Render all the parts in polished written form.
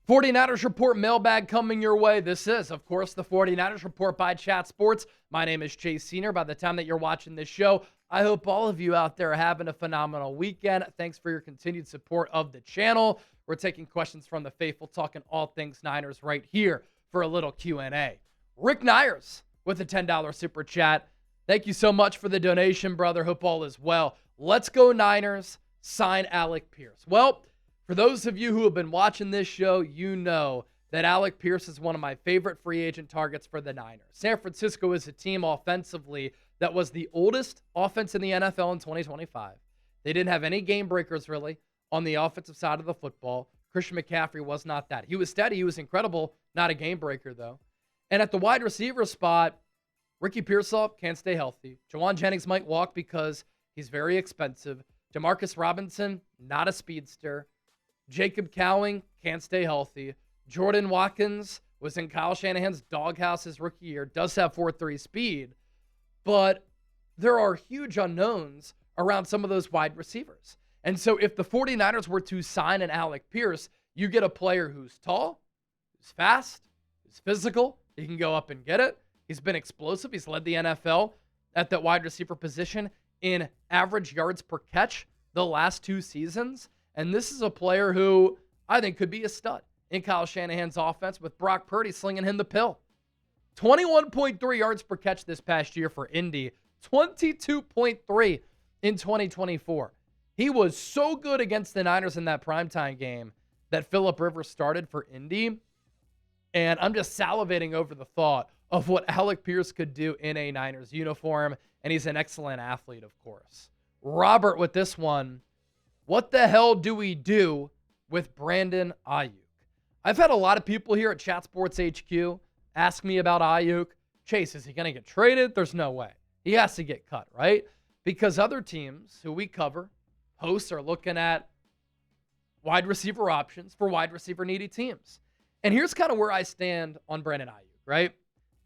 49ers Report mailbag coming your way. This is, of course, the 49ers Report by Chat Sports. My name is Chase Senior. By the time that you're watching this show, I hope all of you out there are having a phenomenal weekend. Thanks for your continued support of the channel. We're taking questions from the faithful, talking all things Niners right here for a little Q&A. Rick Nyers with a $10 super chat. Thank you so much for the donation, brother. Hope all is well. Let's go Niners. Sign Alec Pierce. Well, for those of you who have been watching this show, you know that Alec Pierce is one of my favorite free agent targets for the Niners. San Francisco is a team offensively that was the oldest offense in the NFL in 2025. They didn't have any game breakers, really, on the offensive side of the football. Christian McCaffrey was not that. He was steady. He was incredible. Not a game breaker, though. And at the wide receiver spot, Ricky Pearsall can't stay healthy. Jawan Jennings might walk because he's very expensive. Demarcus Robinson, not a speedster. Jacob Cowing can't stay healthy. Jordan Watkins was in Kyle Shanahan's doghouse his rookie year, does have 4.3 speed, but there are huge unknowns around some of those wide receivers. And so if the 49ers were to sign an Alec Pierce, you get a player who's tall, who's fast, who's physical. He can go up and get it. He's been explosive. He's led the NFL at that wide receiver position in average yards per catch the last 2 seasons. And this is a player who I think could be a stud in Kyle Shanahan's offense with Brock Purdy slinging him the pill. 21.3 yards per catch this past year for Indy. 22.3 in 2024. He was so good against the Niners in that primetime game that Phillip Rivers started for Indy. And I'm just salivating over the thought of what Alec Pierce could do in a Niners uniform. And he's an excellent athlete, of course. Robert with this one. What the hell do we do with Brandon Aiyuk? I've had a lot of people here at Chat Sports HQ ask me about Aiyuk. Chase, is he going to get traded? There's no way. He has to get cut, right? Because other teams who we cover, hosts, are looking at wide receiver options for wide receiver needy teams. And here's kind of where I stand on Brandon Aiyuk, right?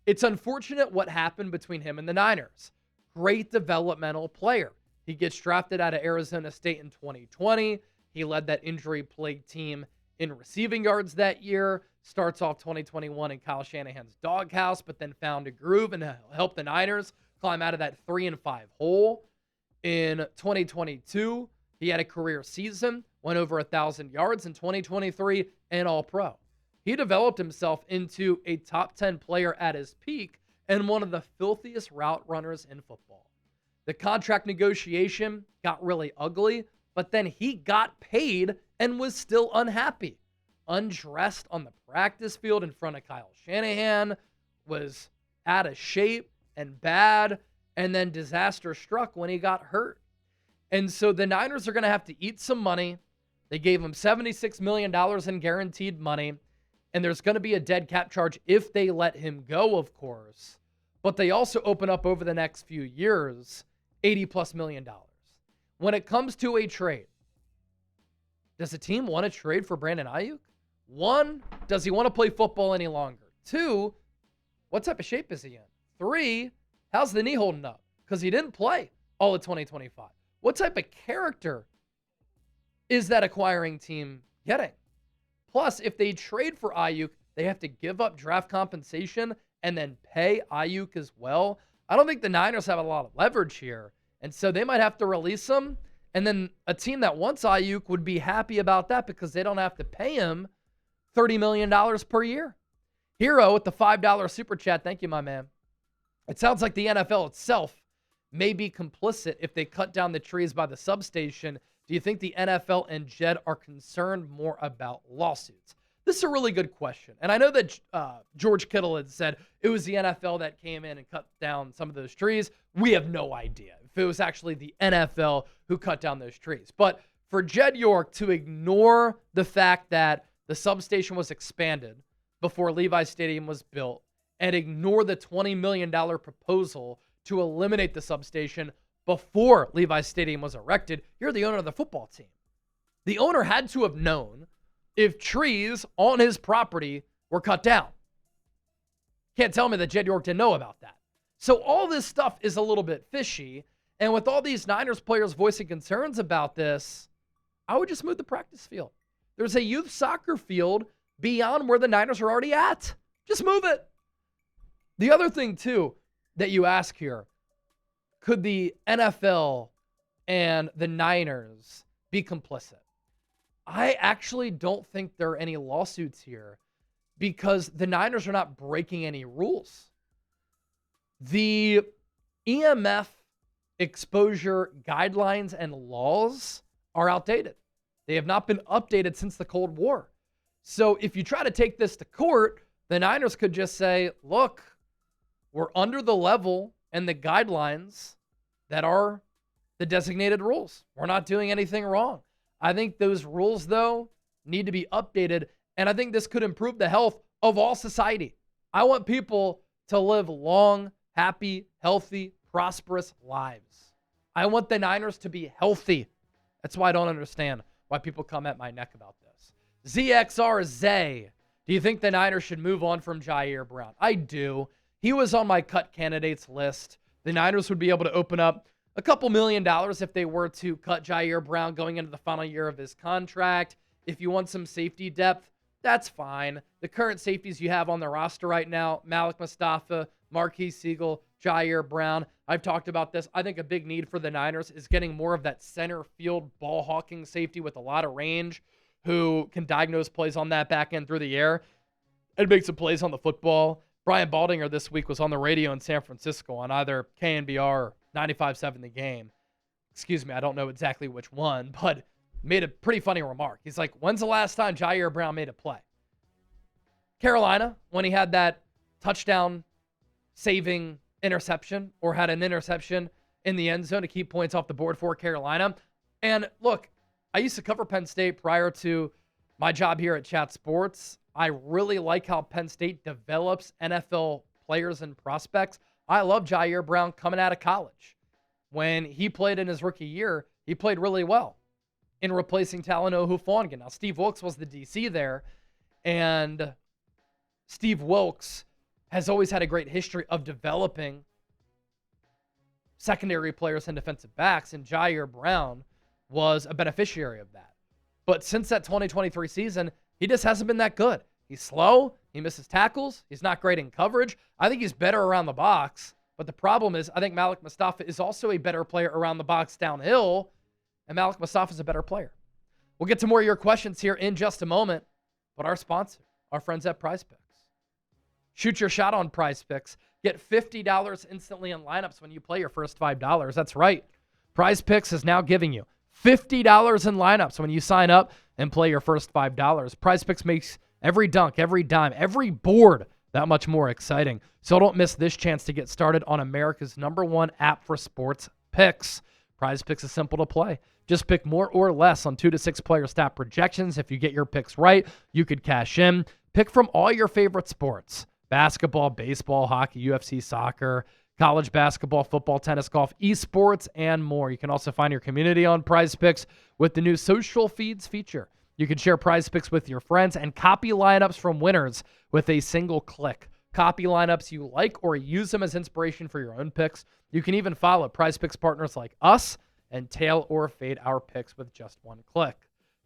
It's unfortunate what happened between him and the Niners. Great developmental player. He gets drafted out of Arizona State in 2020. He led that injury-plagued team in receiving yards that year. Starts off 2021 in Kyle Shanahan's doghouse, but then found a groove and helped the Niners climb out of that 3-5 hole. In 2022, he had a career season, went over 1,000 yards in 2023, and All-Pro. He developed himself into a top 10 player at his peak and one of the filthiest route runners in football. The contract negotiation got really ugly, but then he got paid and was still unhappy. Undressed on the practice field in front of Kyle Shanahan, was out of shape and bad, and then disaster struck when he got hurt. And so the Niners are going to have to eat some money. They gave him $76 million in guaranteed money, and there's going to be a dead cap charge if they let him go, of course. But they also open up over the next few years $80+ million. When it comes to a trade, does a team want to trade for Brandon Aiyuk? 1, does he want to play football any longer? 2, what type of shape is he in? 3, how's the knee holding up? Because he didn't play all of 2025. What type of character is that acquiring team getting? Plus, if they trade for Aiyuk, they have to give up draft compensation and then pay Aiyuk as well. I don't think the Niners have a lot of leverage here. And so they might have to release him. And then a team that wants Aiyuk would be happy about that because they don't have to pay him $30 million per year. Hero with the $5 super chat. Thank you, my man. It sounds like the NFL itself may be complicit if they cut down the trees by the substation. Do you think the NFL and Jed are concerned more about lawsuits? This is a really good question. And I know that George Kittle had said it was the NFL that came in and cut down some of those trees. We have no idea if it was actually the NFL who cut down those trees. But for Jed York to ignore the fact that the substation was expanded before Levi Stadium was built and ignore the $20 million proposal to eliminate the substation before Levi Stadium was erected, you're the owner of the football team. The owner had to have known if trees on his property were cut down. Can't tell me that Jed York didn't know about that. So all this stuff is a little bit fishy. And with all these Niners players voicing concerns about this, I would just move the practice field. There's a youth soccer field beyond where the Niners are already at. Just move it. The other thing, too, that you ask here, could the NFL and the Niners be complicit? I actually don't think there are any lawsuits here because the Niners are not breaking any rules. The EMF exposure guidelines and laws are outdated. They have not been updated since the Cold War. So if you try to take this to court, the Niners could just say, look, we're under the level and the guidelines that are the designated rules. We're not doing anything wrong. I think those rules, though, need to be updated, and I think this could improve the health of all society. I want people to live long, happy, healthy, prosperous lives. I want the Niners to be healthy. That's why I don't understand why people come at my neck about this. ZXR Zay, do you think the Niners should move on from Jair Brown? I do. He was on my cut candidates list. The Niners would be able to open up a couple $1 million if they were to cut Jair Brown going into the final year of his contract. If you want some safety depth, that's fine. The current safeties you have on the roster right now, Malik Mustafa, Marquise Siegel, Jair Brown. I've talked about this. I think a big need for the Niners is getting more of that center field ball hawking safety with a lot of range who can diagnose plays on that back end through the air and make some plays on the football. Brian Baldinger this week was on the radio in San Francisco on either KNBR or 95.7 The Game. Excuse me, I don't know exactly which one, but made a pretty funny remark. He's like, when's the last time Jair Brown made a play? Carolina, when he had that touchdown-saving interception or had an interception in the end zone to keep points off the board for Carolina. And look, I used to cover Penn State prior to my job here at Chat Sports. I really like how Penn State develops NFL players and prospects. I love Jair Brown coming out of college. When he played in his rookie year, he played really well in replacing Talanoa Hufanga. Now, Steve Wilkes was the DC there, and Steve Wilkes has always had a great history of developing secondary players and defensive backs, and Jair Brown was a beneficiary of that. But since that 2023 season, he just hasn't been that good. He's slow. He misses tackles. He's not great in coverage. I think he's better around the box. But the problem is, I think Malik Mustafa is also a better player around the box downhill, and Malik Mustafa is a better player. We'll get to more of your questions here in just a moment. But our sponsor, our friends at PrizePicks. Shoot your shot on PrizePicks. Get $50 instantly in lineups when you play your first $5. That's right. PrizePicks is now giving you $50 in lineups when you sign up and play your first $5. PrizePicks makes every dunk, every dime, every board that much more exciting. So don't miss this chance to get started on America's #1 app for sports picks. PrizePicks is simple to play. Just pick more or less on 2 to 6 player stat projections. If you get your picks right, you could cash in. Pick from all your favorite sports: basketball, baseball, hockey, UFC, soccer, college basketball, football, tennis, golf, esports, and more. You can also find your community on PrizePicks with the new social feeds feature. You can share PrizePicks with your friends and copy lineups from winners with a single click. Copy lineups you like or use them as inspiration for your own picks. You can even follow PrizePicks partners like us and tail or fade our picks with just one click.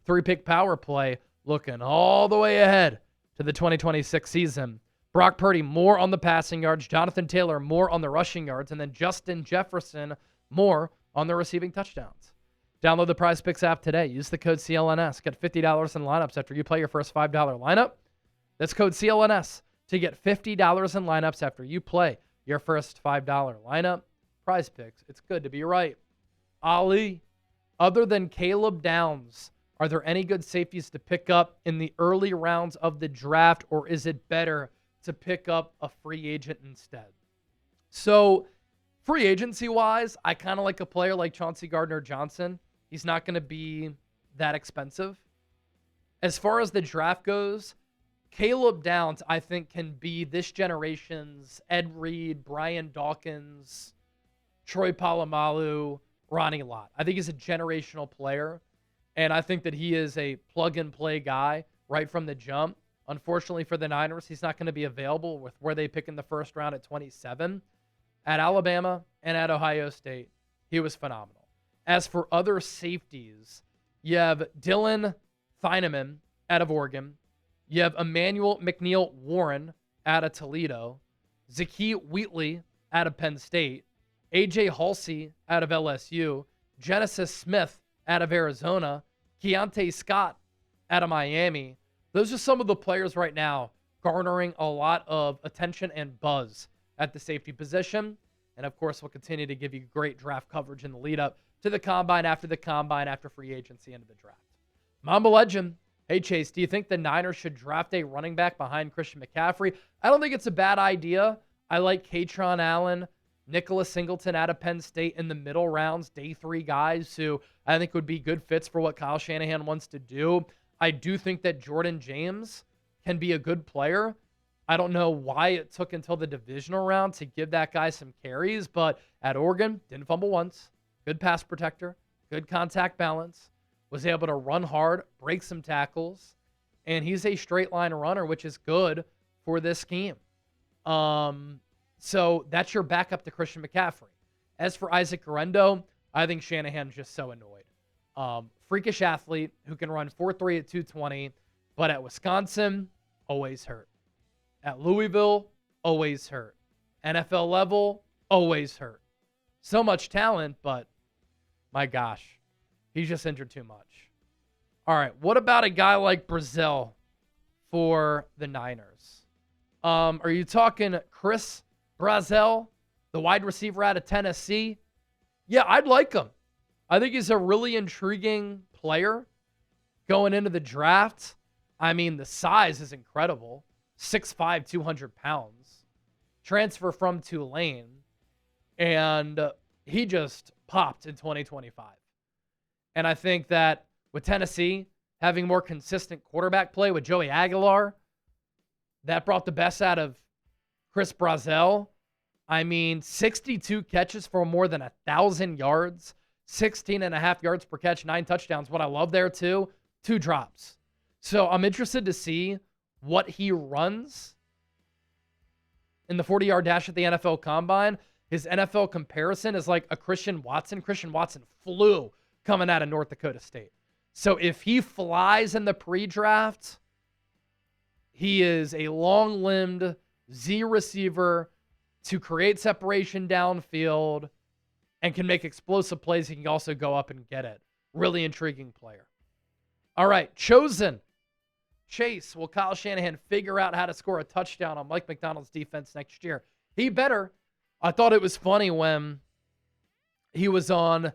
3-pick power play, looking all the way ahead to the 2026 season. Brock Purdy, more on the passing yards. Jonathan Taylor, more on the rushing yards. And then Justin Jefferson, more on the receiving touchdowns. Download the PrizePicks app today. Use the code CLNS. Get $50 in lineups after you play your first $5 lineup. That's code CLNS to get $50 in lineups after you play your first $5 lineup. PrizePicks, it's good to be right. Ali, other than Caleb Downs, are there any good safeties to pick up in the early rounds of the draft, or is it better to pick up a free agent instead? So free agency-wise, I kind of like a player like Chauncey Gardner-Johnson. He's not going to be that expensive. As far as the draft goes, Caleb Downs, I think, can be this generation's Ed Reed, Brian Dawkins, Troy Polamalu, Ronnie Lott. I think he's a generational player, and I think that he is a plug-and-play guy right from the jump. Unfortunately for the Niners, he's not going to be available with where they pick in the first round at 27. At Alabama and at Ohio State, he was phenomenal. As for other safeties, you have Dylan Thieneman out of Oregon, You have Emmanuel McNeil Warren out of Toledo, Zakee Wheatley out of Penn State, AJ Halsey out of LSU, Genesis Smith out of Arizona, Keontae Scott out of Miami. Those are some of the players right now garnering a lot of attention and buzz at the safety position. And of course, we'll continue to give you great draft coverage in the lead up to the combine, after free agency, into the draft. Mamba Legend. Hey, Chase, do you think the Niners should draft a running back behind Christian McCaffrey? I don't think it's a bad idea. I like Katron Allen, Nicholas Singleton out of Penn State in the middle rounds, day 3 guys who I think would be good fits for what Kyle Shanahan wants to do. I do think that Jordan James can be a good player. I don't know why it took until the divisional round to give that guy some carries, but at Oregon, didn't fumble once. Good pass protector, good contact balance, was able to run hard, break some tackles, and he's a straight line runner, which is good for this scheme. So that's your backup to Christian McCaffrey. As for Isaac Guerendo, I think Shanahan's just so annoyed. Freakish athlete who can run 4.3 at 220, but at Wisconsin, always hurt. At Louisville, always hurt. NFL level, always hurt. So much talent, but my gosh, he's just injured too much. All right, what about a guy like Brazell for the Niners? Are you talking Chris Brazell, the wide receiver out of Tennessee? Yeah, I'd like him. I think he's a really intriguing player going into the draft. I mean, the size is incredible. 6'5", 200 pounds. Transfer from Tulane. And he just popped in 2025. And I think that with Tennessee having more consistent quarterback play with Joey Aguilar, that brought the best out of Chris Brazell. I mean, 62 catches for more than 1,000 yards, 16.5 yards per catch, 9 touchdowns. What I love there, too, 2 drops. So I'm interested to see what he runs in the 40-yard dash at the NFL Combine. His NFL comparison is like a Christian Watson. Christian Watson flew coming out of North Dakota State. So if he flies in the pre-draft, he is a long-limbed Z receiver to create separation downfield and can make explosive plays. He can also go up and get it. Really intriguing player. All right, chosen. Chase, will Kyle Shanahan figure out how to score a touchdown on Mike McDonald's defense next year? He better. I thought it was funny when he was on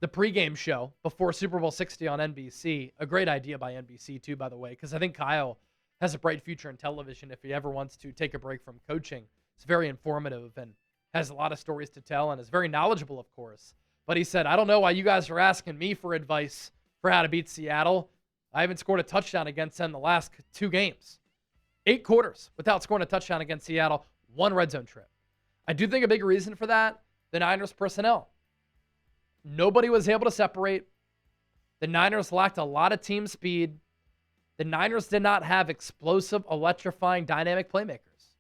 the pregame show before Super Bowl 60 on NBC. A great idea by NBC, too, by the way, because I think Kyle has a bright future in television if he ever wants to take a break from coaching. It's very informative and has a lot of stories to tell and is very knowledgeable, of course. But he said, I don't know why you guys are asking me for advice for how to beat Seattle. I haven't scored a touchdown against them the last 2 games. 8 quarters without scoring a touchdown against Seattle. 1 red zone trip. I do think a big reason for that, the Niners personnel. Nobody was able to separate. The Niners lacked a lot of team speed. The Niners did not have explosive, electrifying, dynamic playmakers.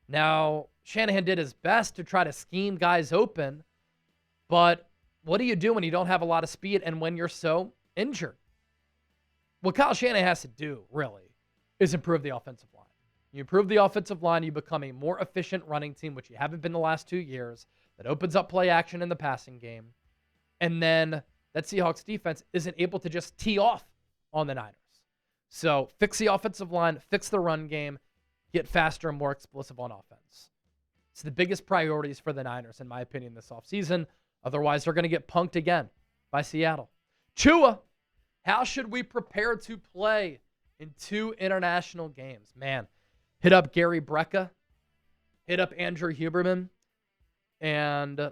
Now, Shanahan did his best to try to scheme guys open, but what do you do when you don't have a lot of speed and when you're so injured? What Kyle Shanahan has to do, really, is improve the offensive line. You improve the offensive line, you become a more efficient running team, which you haven't been the last 2 years, that opens up play action in the passing game. And then that Seahawks defense isn't able to just tee off on the Niners. So fix the offensive line, fix the run game, get faster and more explosive on offense. It's the biggest priorities for the Niners, in my opinion, this offseason. Otherwise, they're going to get punked again by Seattle. Chua, how should we prepare to play in 2 international games? Man, hit up Gary Brecka, hit up Andrew Huberman, and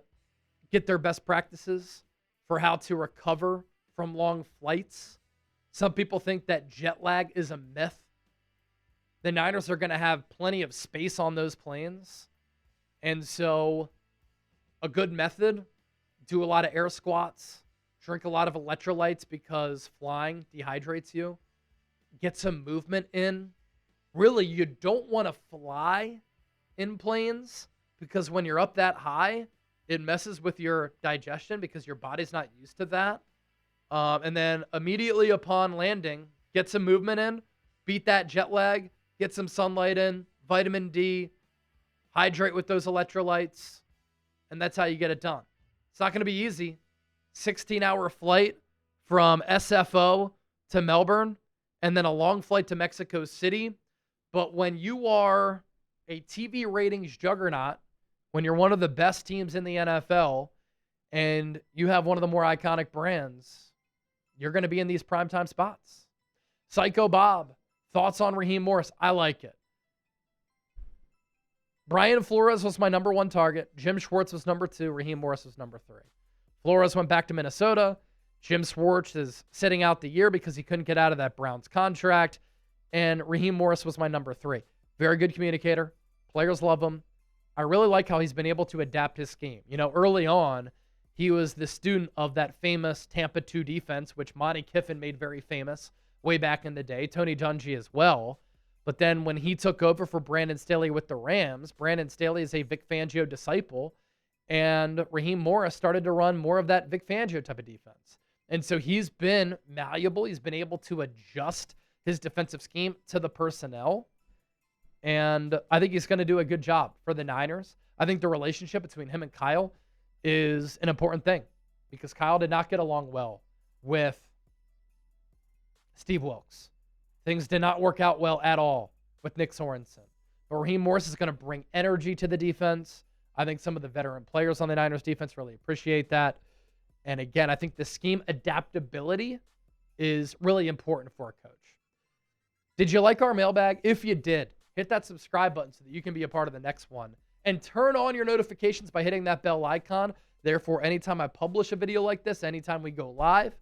get their best practices for how to recover from long flights. Some people think that jet lag is a myth. The Niners are going to have plenty of space on those planes. And so a good method, do a lot of air squats, drink a lot of electrolytes because flying dehydrates you, get some movement in. Really, you don't want to fly in planes because when you're up that high, it messes with your digestion because your body's not used to that. And then immediately upon landing, get some movement in beat that jet lag, get some sunlight in, vitamin D, hydrate with those electrolytes, and that's how you get it done. It's not going to be easy. 16-hour flight from SFO to Melbourne, and then a long flight to Mexico City. But when you are a TV ratings juggernaut, when you're one of the best teams in the NFL, and you have one of the more iconic brands, you're going to be in these primetime spots. Psycho Bob, thoughts on Raheem Morris? I like it. Brian Flores was my number 1 target. Jim Schwartz was number 2. Raheem Morris was number 3. Flores went back to Minnesota. Jim Schwartz is sitting out the year because he couldn't get out of that Browns contract. And Raheem Morris was my number 3. Very good communicator. Players love him. I really like how he's been able to adapt his scheme. You know, early on, he was the student of that famous Tampa 2 defense, which Monty Kiffin made very famous way back in the day. Tony Dungy as well. But then when he took over for Brandon Staley with the Rams, Brandon Staley is a Vic Fangio disciple, and Raheem Morris started to run more of that Vic Fangio type of defense. And so he's been malleable. He's been able to adjust his defensive scheme to the personnel. And I think he's going to do a good job for the Niners. I think the relationship between him and Kyle is an important thing because Kyle did not get along well with Steve Wilkes. Things did not work out well at all with Nick Sorensen. But Raheem Morris is going to bring energy to the defense. I think some of the veteran players on the Niners defense really appreciate that. And again, I think the scheme adaptability is really important for a coach. Did you like our mailbag? If you did, hit that subscribe button so that you can be a part of the next one. And turn on your notifications by hitting that bell icon. Therefore, anytime I publish a video like this, anytime we go live,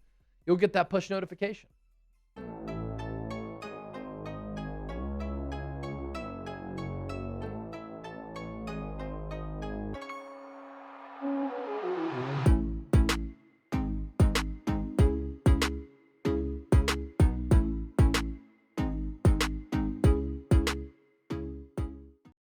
you'll get that push notification.